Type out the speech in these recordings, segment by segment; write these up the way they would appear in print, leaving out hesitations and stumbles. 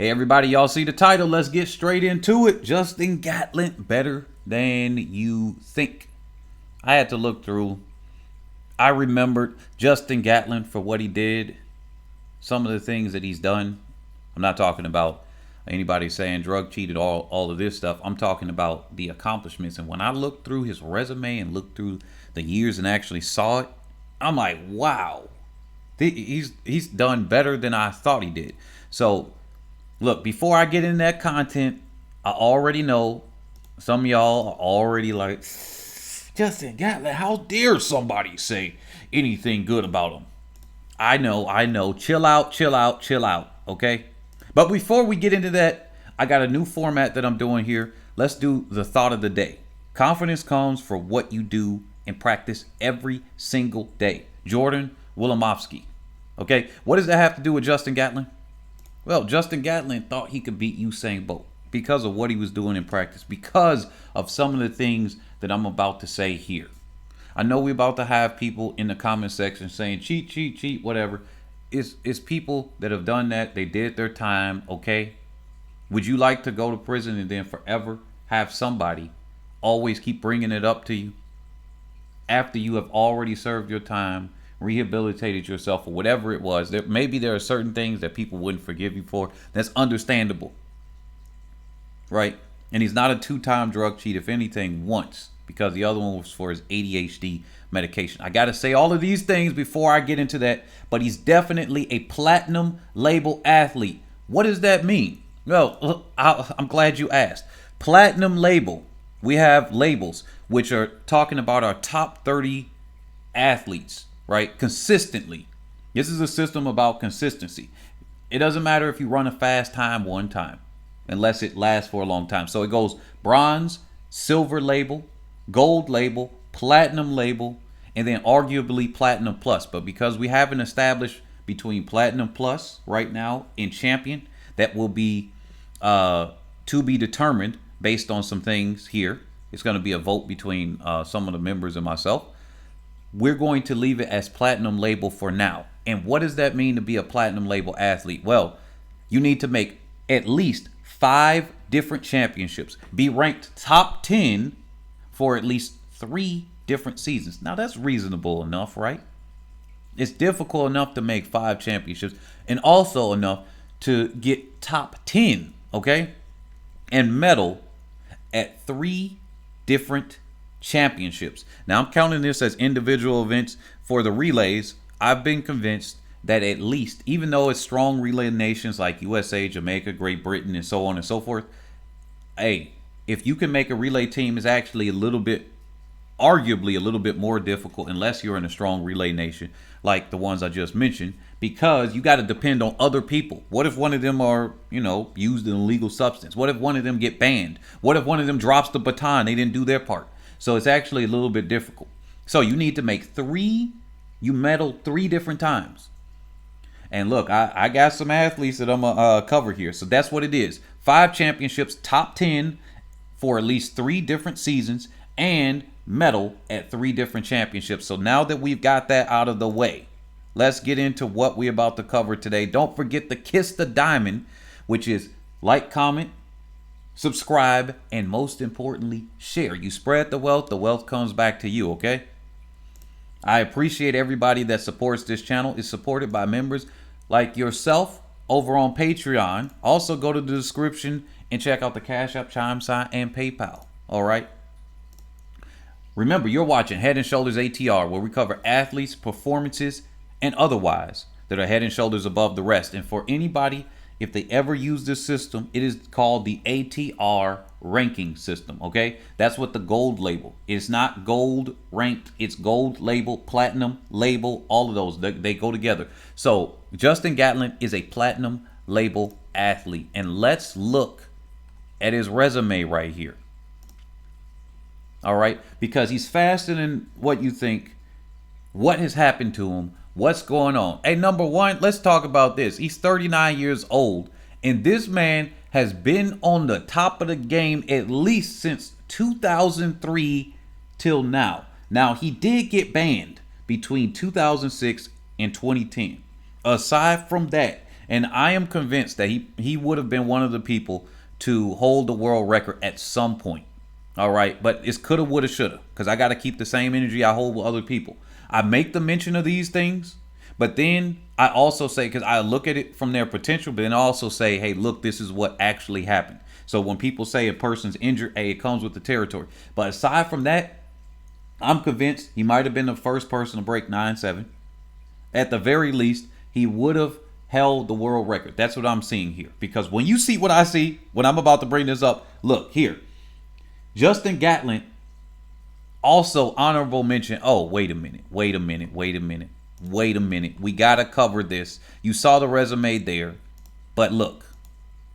Hey everybody, y'all see the title. Let's get straight into it. Justin Gatlin, better than you think. I had to look through. I remembered Justin Gatlin for what he did, some of the things that he's done. I'm not talking about anybody saying drug cheated, all of this stuff. I'm talking about the accomplishments. And when I looked through his resume and looked through the years and actually saw it, I'm like, wow, he's done better than I thought he did. So look, before I get into that content, I already know some of y'all are already like, Justin Gatlin, how dare somebody say anything good about him? I know. Chill out, okay? But before we get into that, I got a new format that I'm doing here. Let's do the thought of the day. Confidence comes for what you do and practice every single day. Jordan Wilimovsky. Okay, what does that have to do with Justin Gatlin? Well, Justin Gatlin thought he could beat Usain Bolt because of what he was doing in practice, because of some of the things that I'm about to say here. I know we're about to have people in the comment section saying cheat, whatever. It's people that have done that. They did their time, okay? Would you like to go to prison and then forever have somebody always keep bringing it up to you after you have already served your time, rehabilitated yourself, or whatever it was? Maybe there are certain things that people wouldn't forgive you for. That's understandable, right? And he's not a two-time drug cheat, if anything, once, because the other one was for his ADHD medication. I got to say all of these things before I get into that, but he's definitely a platinum label athlete. What does that mean? Well, I'm glad you asked. Platinum label. We have labels which are talking about our top 30 athletes, right? Consistently. This is a system about consistency. It doesn't matter if you run a fast time one time, unless it lasts for a long time. So it goes bronze, silver label, gold label, platinum label, and then arguably platinum plus. But because we haven't established between platinum plus right now and champion, that will be to be determined based on some things here. It's going to be a vote between some of the members and myself. We're going to leave it as platinum label for now. And what does that mean to be a platinum label athlete? Well, you need to make at least 5 different championships, be ranked top 10 for at least 3 different seasons. Now that's reasonable enough, right? It's difficult enough to make 5 championships and also enough to get top 10, okay? And medal at 3 different championships. Now I'm counting this as individual events. For the relays, I've been convinced that at least, even though it's strong relay nations like USA, Jamaica, Great Britain, and so on and so forth, hey, if you can make a relay team, is actually arguably a little bit more difficult unless you're in a strong relay nation like the ones I just mentioned, because you got to depend on other people. What if one of them are, used an illegal substance? What if one of them get banned? What if one of them drops the baton? They didn't do their part. So it's actually a little bit difficult. So you need to make 3, you medal 3 different times. And look, I got some athletes that I'm going to cover here. So that's what it is. 5 championships, top 10 for at least 3 different seasons, and medal at 3 different championships. So now that we've got that out of the way, let's get into what we're about to cover today. Don't forget to kiss the diamond, which is like, comment, subscribe, and most importantly, share. You spread the wealth comes back to you, okay? I appreciate everybody that supports this channel. It's supported by members like yourself over on Patreon. Also go to the description and check out the Cash App, Chime Sign, and PayPal. All right. Remember, you're watching Head and Shoulders ATR, where we cover athletes, performances, and otherwise that are head and shoulders above the rest. And for anybody, if they ever use this system, it is called the ATR ranking system, okay? That's what the gold label. It's not gold ranked. It's gold label, platinum label, all of those. They go together. So Justin Gatlin is a platinum label athlete. And let's look at his resume right here. All right? Because he's faster than what you think. What has happened to him? What's going on? Hey, number one, let's talk about this. He's 39 years old, and this man has been on the top of the game at least since 2003 till now. Now, he did get banned between 2006 and 2010. Aside from that, And I am convinced that he would have been one of the people to hold the world record at some point. All right, but it's coulda, woulda, shoulda, because I got to keep the same energy I hold with other people. I make the mention of these things, but then I also say, because I look at it from their potential, but then I also say, hey, look, this is what actually happened. So when people say a person's injured, hey, it comes with the territory. But aside from that, I'm convinced he might have been the first person to break 9-7. At the very least, he would have held the world record. That's what I'm seeing here. Because when you see what I see, when I'm about to bring this up, look here. Justin Gatlin, also honorable mention. Oh, wait a minute. We got to cover this. You saw the resume there. But look.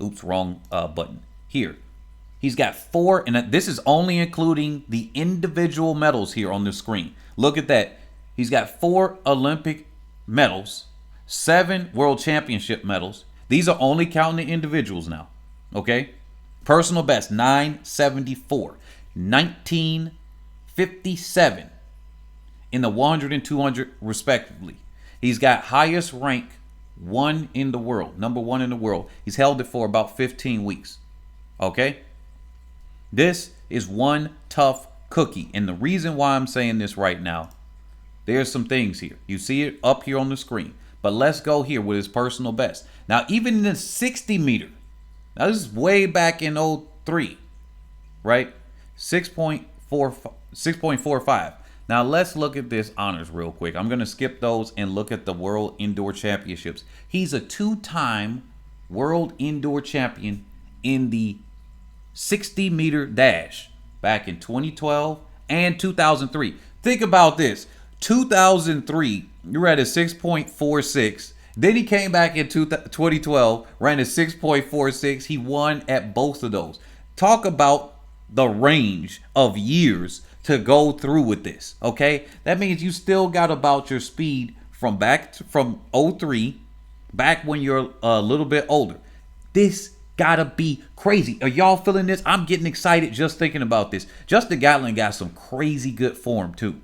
Oops, wrong button. Here. He's got 4, and this is only including the individual medals here on the screen. Look at that. He's got 4 Olympic medals, 7 World Championship medals. These are only counting the individuals now. Okay? Personal best, 974. 1957 in the 100 and 200 respectively. He's got highest rank 1 in the world, number 1 in the world. He's held it for about 15 weeks. Okay? This is one tough cookie. And the reason why I'm saying this right now, there's some things here. You see it up here on the screen. But let's go here with his personal best. Now, even in the 60 meter, now this is way back in 03, right? 6.45. Now, let's look at this honors real quick. I'm going to skip those and look at the World Indoor Championships. He's a 2-time World Indoor Champion in the 60 meter dash back in 2012 and 2003. Think about this. 2003, you ran a 6.46. Then he came back in 2012, ran a 6.46. He won at both of those. Talk about the range of years to go through with this, okay? That means you still got about your speed from from 03, back when you're a little bit older. This gotta be crazy. Are y'all feeling this? I'm getting excited just thinking about this. Justin Gatlin got some crazy good form too,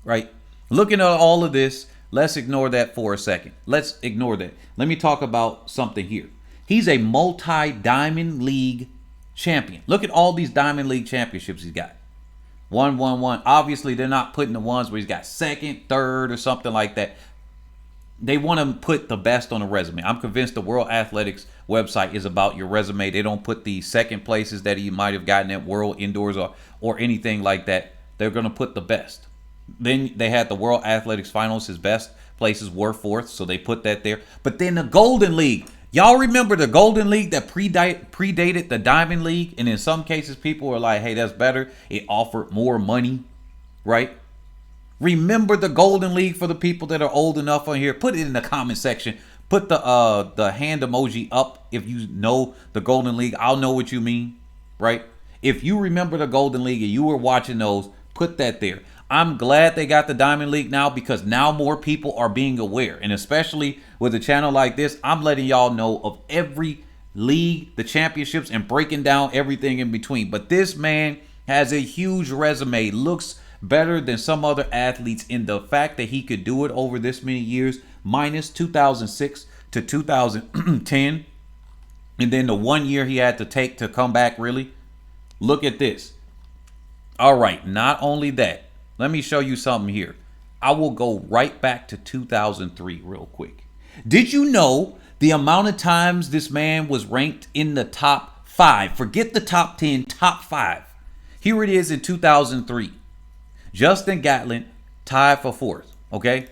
right? Looking at all of this, let's ignore that for a second. Let's ignore that. Let me talk about something here. He's a multi-Diamond League champion. Look at all these Diamond League championships he's got. 1. Obviously, they're not putting the ones where he's got 2nd, 3rd, or something like that. They want to put the best on a resume. I'm convinced the World Athletics website is about your resume. They don't put the 2nd places that he might have gotten at World Indoors or anything like that. They're going to put the best. Then they had the World Athletics Finals. His best places were 4th, so they put that there. But then the Golden League. Y'all remember the Golden League that predated the Diamond League? And in some cases, people were like, hey, that's better. It offered more money, right? Remember the Golden League for the people that are old enough on here. Put it in the comment section. Put the hand emoji up if you know the Golden League. I'll know what you mean, right? If you remember the Golden League and you were watching those, put that there. I'm glad they got the Diamond League now, because now more people are being aware. And especially with a channel like this, I'm letting y'all know of every league, the championships, and breaking down everything in between. But this man has a huge resume, looks better than some other athletes in the fact that he could do it over this many years, minus 2006 to 2010. And then the 1 year he had to take to come back, really. Look at this. All right, not only that, let me show you something here. I will go right back to 2003 real quick. Did you know the amount of times this man was ranked in the top 5? Forget the top 10, top 5. Here it is in 2003. Justin Gatlin tied for 4th, okay?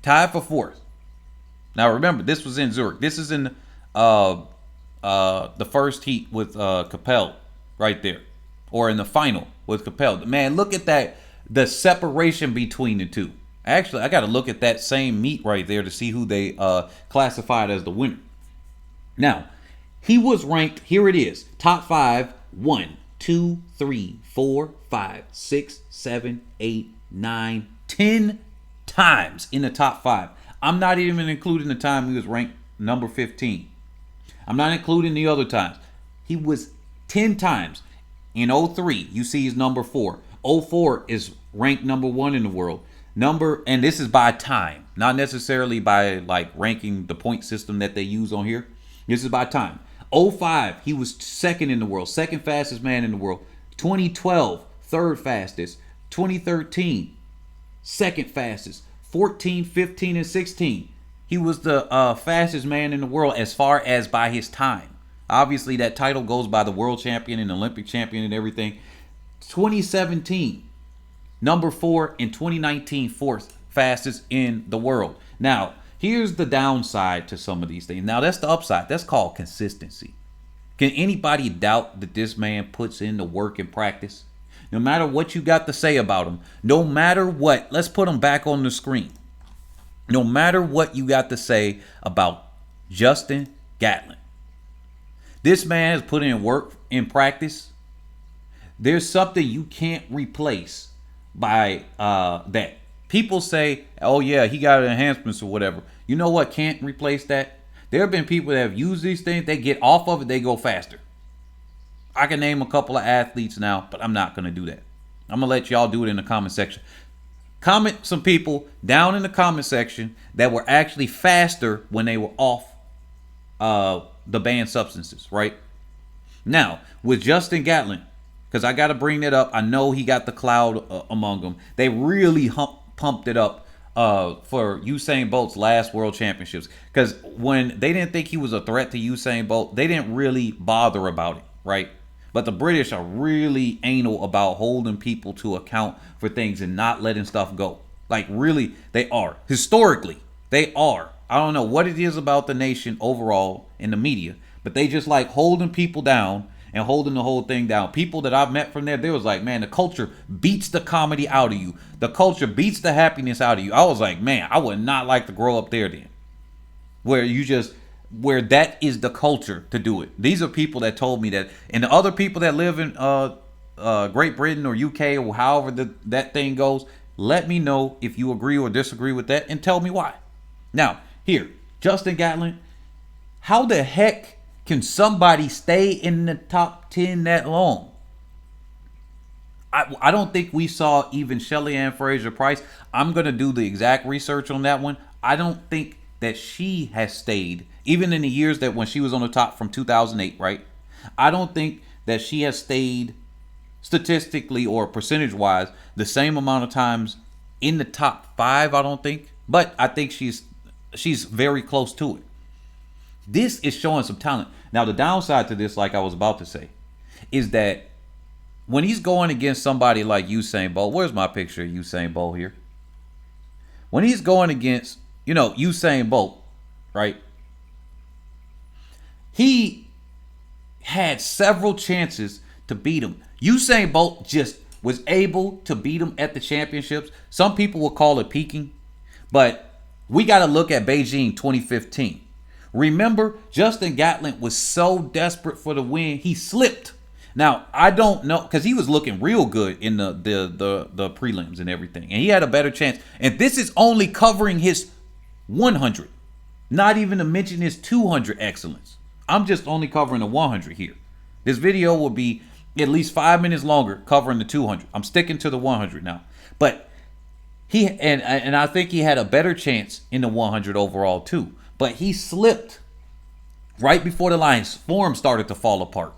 Tied for 4th. Now remember, this was in Zurich. This is in the first heat with Capel right there. Or in the final with Capel. Man, look at that. The separation between the two. Actually, I got to look at that same meet right there to see who they classified as the winner. Now, he was ranked, here it is, top 5, 1, 2, 3, 4, 5, 6, 7, 8, 9, 10 times in the top 5. I'm not even including the time he was ranked number 15. I'm not including the other times. He was 10 times. In 03, you see he's number 4. 04 is ranked number 1 in the world. And this is by time, not necessarily by like ranking the point system that they use on here. This is by time. 05, he was second in the world, second fastest man in the world. 2012, third fastest. 2013, second fastest. 14, 15, and 16. He was the fastest man in the world as far as by his time. Obviously, that title goes by the world champion and Olympic champion and everything. 2017, number 4. In 2019, fourth fastest in the world. Now, here's the downside to some of these things. Now, that's the upside. That's called consistency. Can anybody doubt that this man puts in the work and practice? No matter what you got to say about him, no matter what, let's put him back on the screen. No matter what you got to say about Justin Gatlin, this man has put in work in practice. There's something you can't replace by that. People say, oh yeah, he got enhancements or whatever. You know what can't replace that? There have been people that have used these things. They get off of it, they go faster. I can name a couple of athletes now, but I'm not going to do that. I'm going to let y'all do it in the comment section. Comment some people down in the comment section that were actually faster when they were off the banned substances, right? Now, with Justin Gatlin, because I got to bring that up. I know he got the cloud among them. They really pumped it up for Usain Bolt's last World Championships. Because when they didn't think he was a threat to Usain Bolt, they didn't really bother about it, right? But the British are really anal about holding people to account for things and not letting stuff go. Like, really, they are. Historically, they are. I don't know what it is about the nation overall in the media, but they just like holding people down and holding the whole thing down. People that I've met from there, they was like, man, the culture beats the comedy out of you. The culture beats the happiness out of you. I was like, man, I would not like to grow up there then. Where that is the culture to do it. These are people that told me that. And the other people that live in Great Britain or UK or however that thing goes, let me know if you agree or disagree with that and tell me why. Now, here, Justin Gatlin, how the heck can somebody stay in the top 10 that long? I don't think we saw even Shelly Ann Fraser-Price. I'm going to do the exact research on that one. I don't think that she has stayed, even in the years that when she was on the top from 2008, right? I don't think that she has stayed statistically or percentage-wise the same amount of times in the top 5, I don't think. But I think she's very close to it. This is showing some talent. Now, the downside to this, like I was about to say, is that when he's going against somebody like Usain Bolt, where's my picture of Usain Bolt here? When he's going against, Usain Bolt, right? He had several chances to beat him. Usain Bolt just was able to beat him at the championships. Some people will call it peaking, but we got to look at Beijing 2015. Remember, Justin Gatlin was so desperate for the win, he slipped. Now, I don't know, because he was looking real good in the prelims and everything, and he had a better chance. And this is only covering his 100, not even to mention his 200 excellence. I'm just only covering the 100 here. This video will be at least 5 minutes longer covering the 200. I'm sticking to the 100 now. But and I think he had a better chance in the 100 overall too. But he slipped right before the line. His form started to fall apart.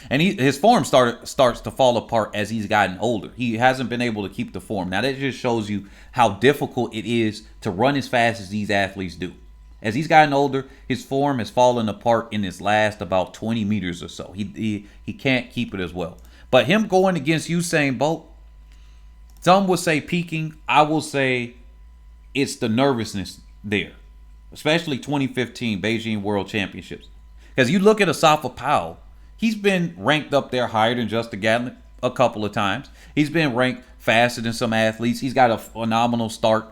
And his form starts to fall apart as he's gotten older. He hasn't been able to keep the form. Now, that just shows you how difficult it is to run as fast as these athletes do. As he's gotten older, his form has fallen apart in his last about 20 meters or so. He can't keep it as well. But him going against Usain Bolt, some will say peaking. I will say it's the nervousness there. Especially 2015 Beijing World Championships. Because you look at Asafa Powell, he's been ranked up there higher than Justin Gatlin a couple of times. He's been ranked faster than some athletes. He's got a phenomenal start.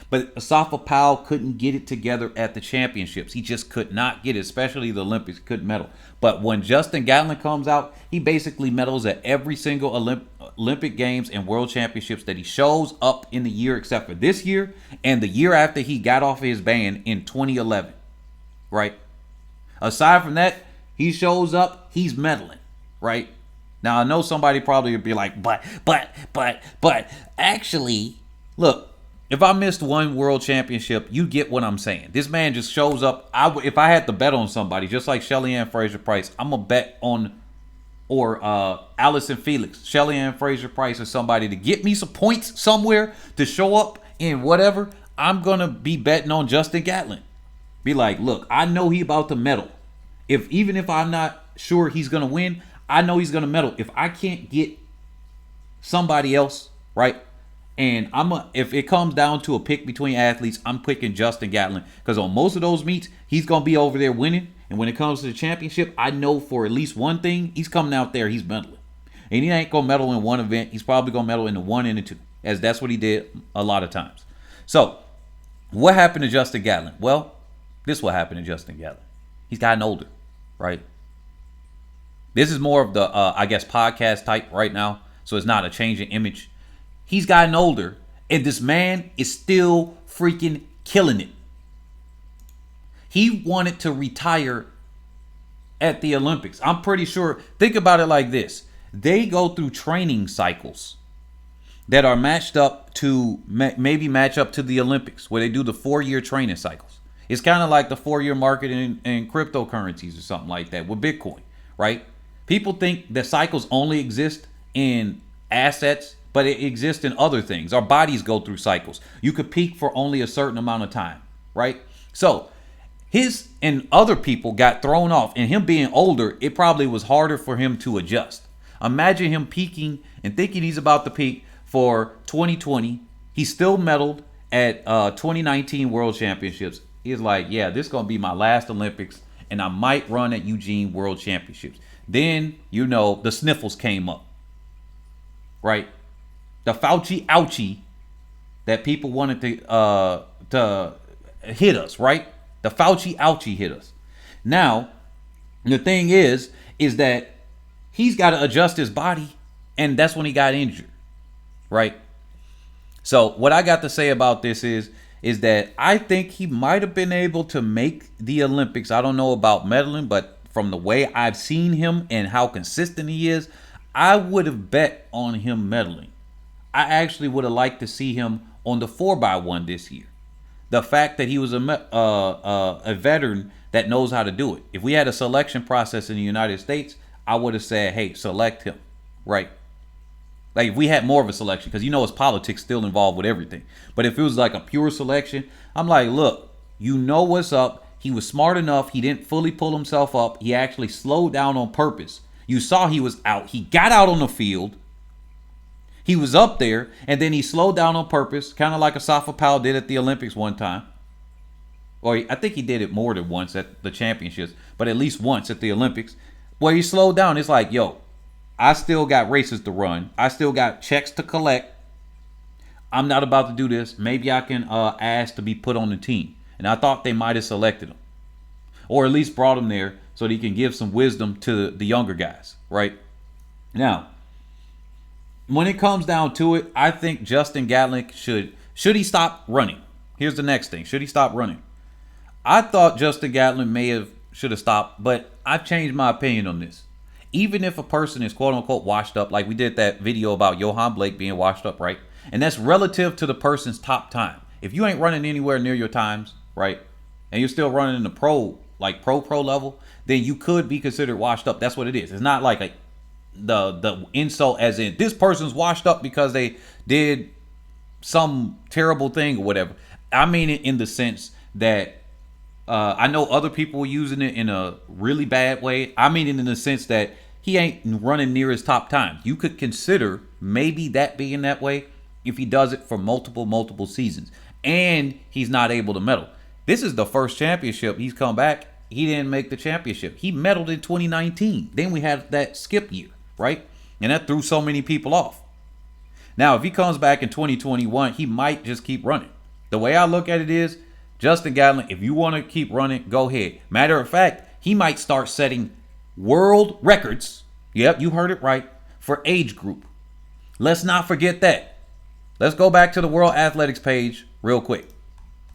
But Asafa Powell couldn't get it together at the championships. He just could not get it, especially the Olympics, couldn't medal. But when Justin Gatlin comes out, he basically medals at every single Olympic Games and World Championships that he shows up in the year, except for this year and the year after he got off of his ban in 2011, right? Aside from that, he shows up, he's medaling, right? Now, I know somebody probably would be like, but, actually, look, if I missed one world championship, you get what I'm saying. This man just shows up. If I had to bet on somebody, just like Shelly Ann Fraser Price, I'm gonna bet on Allison Felix, Shelly Ann Fraser Price, or somebody to get me some points somewhere to show up in whatever. I'm gonna be betting on Justin Gatlin. Be like, look, I know he about to medal. Even if I'm not sure he's gonna win, I know he's gonna medal. If I can't get somebody else, right? And if it comes down to a pick between athletes, I'm picking Justin Gatlin, because on most of those meets, he's gonna be over there winning. And when it comes to the championship, I know for at least one thing, he's coming out there, he's medaling. And he ain't gonna medal in one event. He's probably gonna medal in the one and the two, as that's what he did a lot of times. So, what happened to Justin Gatlin? Well, this is what happened to Justin Gatlin. He's gotten older, right? This is more of the, I guess, podcast type right now. So it's not a change in image. He's gotten older, and this man is still freaking killing it. He wanted to retire at the Olympics. I'm pretty sure. Think about it like this. They go through training cycles that are matched up to maybe match up to the Olympics, where they do the 4-year training cycles. It's kind of like the 4-year market in cryptocurrencies or something like that with Bitcoin, right? People think that cycles only exist in assets, but it exists in other things. Our bodies go through cycles. You could peak for only a certain amount of time, right? So his and other people got thrown off, and him being older, it probably was harder for him to adjust. Imagine him peaking and thinking he's about to peak for 2020. He still medaled at 2019 World Championships. He's like, yeah, this is going to be my last Olympics, and I might run at Eugene World Championships. Then, the sniffles came up, right? The Fauci ouchie that people wanted to hit us, right? The Fauci ouchie hit us. Now, the thing is that he's got to adjust his body, and that's when he got injured, right? So what I got to say about this is that I think he might have been able to make the Olympics. I don't know about medaling, but from the way I've seen him and how consistent he is, I would have bet on him medaling. I actually would have liked to see him on the 4x1 this year. The fact that he was a veteran that knows how to do it. If we had a selection process in the United States, I would have said, hey, select him, right? Like if we had more of a selection, because it's politics still involved with everything. But if it was like a pure selection, I'm like, look, you know what's up. He was smart enough. He didn't fully pull himself up. He actually slowed down on purpose. You saw he was out. He got out on the field. He was up there, and then he slowed down on purpose, kind of like Asafa Powell did at the Olympics one time. Or I think he did it more than once at the championships, but at least once at the Olympics, where he slowed down. It's like, yo, I still got races to run. I still got checks to collect. I'm not about to do this. Maybe I can ask to be put on the team. And I thought they might have selected him, or at least brought him there so that he can give some wisdom to the younger guys, right? Now, when it comes down to it, I think Justin Gatlin should he stop running? Here's the next thing. Should he stop running? I thought Justin Gatlin should have stopped, but I've changed my opinion on this. Even if a person is quote unquote washed up, like we did that video about Johan Blake being washed up, right? And that's relative to the person's top time. If you ain't running anywhere near your times, right, and you're still running in the pro level, then you could be considered washed up. That's what it is. It's not like the insult as in this person's washed up because they did some terrible thing or whatever. I mean it in the sense that I know other people were using it in a really bad way. I mean it in the sense that he ain't running near his top time. You could consider maybe that being that way if he does it for multiple seasons and he's not able to medal. This is the first championship he's come back. He didn't make the championship. He medaled in 2019. Then we had that skip year, right? And that threw so many people off. Now, if he comes back in 2021, he might just keep running. The way I look at it is, Justin Gatlin, if you want to keep running, go ahead. Matter of fact, he might start setting world records. Yep, you heard it right. For age group. Let's not forget that. Let's go back to the World Athletics page real quick.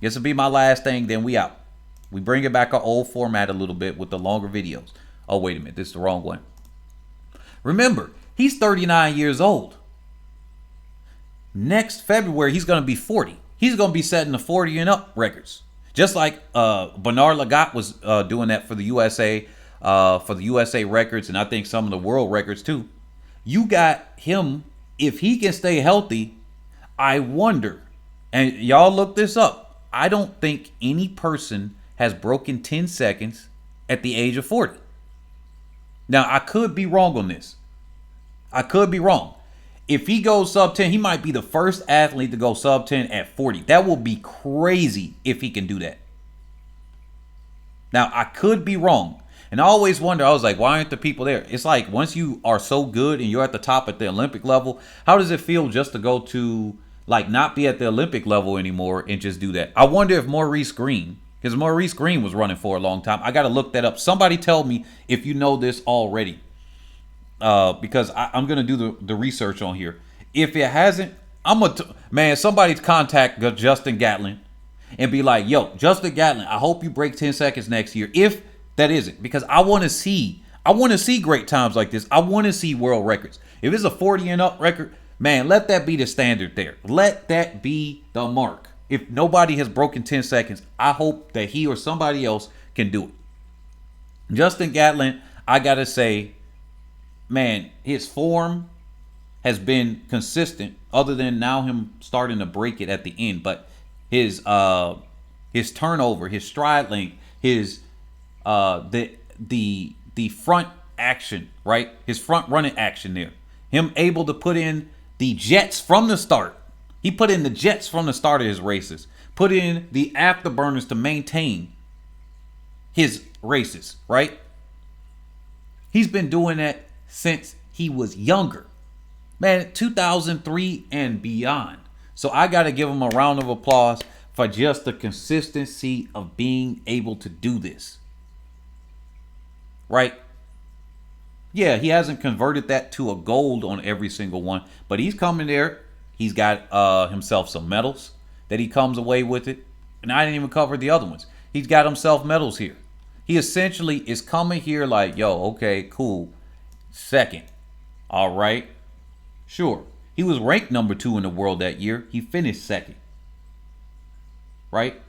This will be my last thing, then we out. We bring it back our old format a little bit with the longer videos. Oh, wait a minute. This is the wrong one. Remember, he's 39 years old. Next February, he's going to be 40. he's going to be setting the 40 and up records. Just like Bernard Lagat was doing that for the USA records, and I think some of the world records too. You got him, if he can stay healthy, I wonder, and y'all look this up, I don't think any person has broken 10 seconds at the age of 40. Now, I could be wrong on this. I could be wrong. If he goes sub 10, he might be the first athlete to go sub 10 at 40. That will be crazy if he can do that. Now, I could be wrong. And I always wonder, I was like, why aren't the people there? It's like once you are so good and you're at the top at the Olympic level, how does it feel just to go to, like, not be at the Olympic level anymore and just do that? I wonder if Maurice Green, because Maurice Green was running for a long time. I got to look that up. Somebody tell me if you know this already. Because I'm going to do the research on here. If it hasn't, man, somebody contact Justin Gatlin and be like, yo, Justin Gatlin, I hope you break 10 seconds next year. If that isn't, because I want to see great times like this. I want to see world records. If it's a 40 and up record, man, let that be the standard there. Let that be the mark. If nobody has broken 10 seconds, I hope that he or somebody else can do it. Justin Gatlin, I got to say, man, his form has been consistent other than now him starting to break it at the end. But his turnover, his stride length, his the front action, right? His front running action there. Him able to put in the jets from the start. He put in the jets from the start of his races. Put in the afterburners to maintain his races, right? He's been doing that since he was younger. Man, 2003 and beyond. So I got to give him a round of applause for just the consistency of being able to do this. Right? Yeah, he hasn't converted that to a gold on every single one, but he's coming there. He's got himself some medals that he comes away with it. And I didn't even cover the other ones. He's got himself medals here. He essentially is coming here like, yo, okay, cool. Second. All right. Sure. He was ranked number 2 in the world that year. He finished second. Right?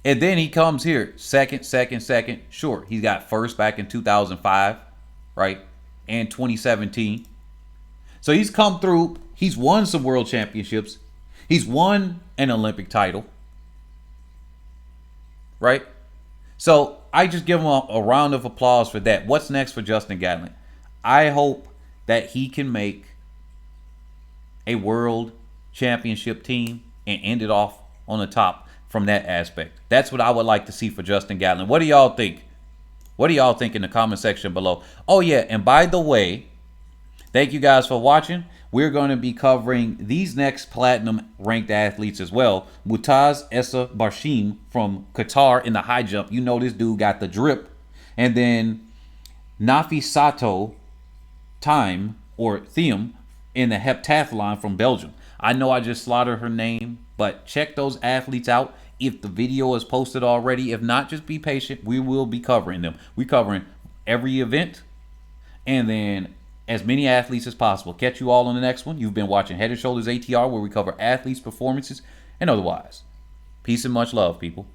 And then he comes here. Second. Sure. He got first back in 2005. Right? And 2017. So he's come through. He's won some world championships. He's won an Olympic title. Right? So I just give him a round of applause for that. What's next for Justin Gatlin? I hope that he can make a world championship team and end it off on the top from that aspect. That's what I would like to see for Justin Gatlin. What do y'all think? What do y'all think in the comment section below? Oh, yeah. And by the way, thank you guys for watching. We're going to be covering these next platinum ranked athletes as well. Mutaz Essa Barshim from Qatar in the high jump. You know this dude got the drip. And then Nafi Sato Time or Thiem in the heptathlon from Belgium. I know I just slaughtered her name, but check those athletes out if the video is posted already. If not, just be patient. We will be covering them. We're covering every event and then as many athletes as possible. Catch you all on the next one. You've been watching Head and Shoulders ATR, where we cover athletes, performances, and otherwise. Peace and much love, people.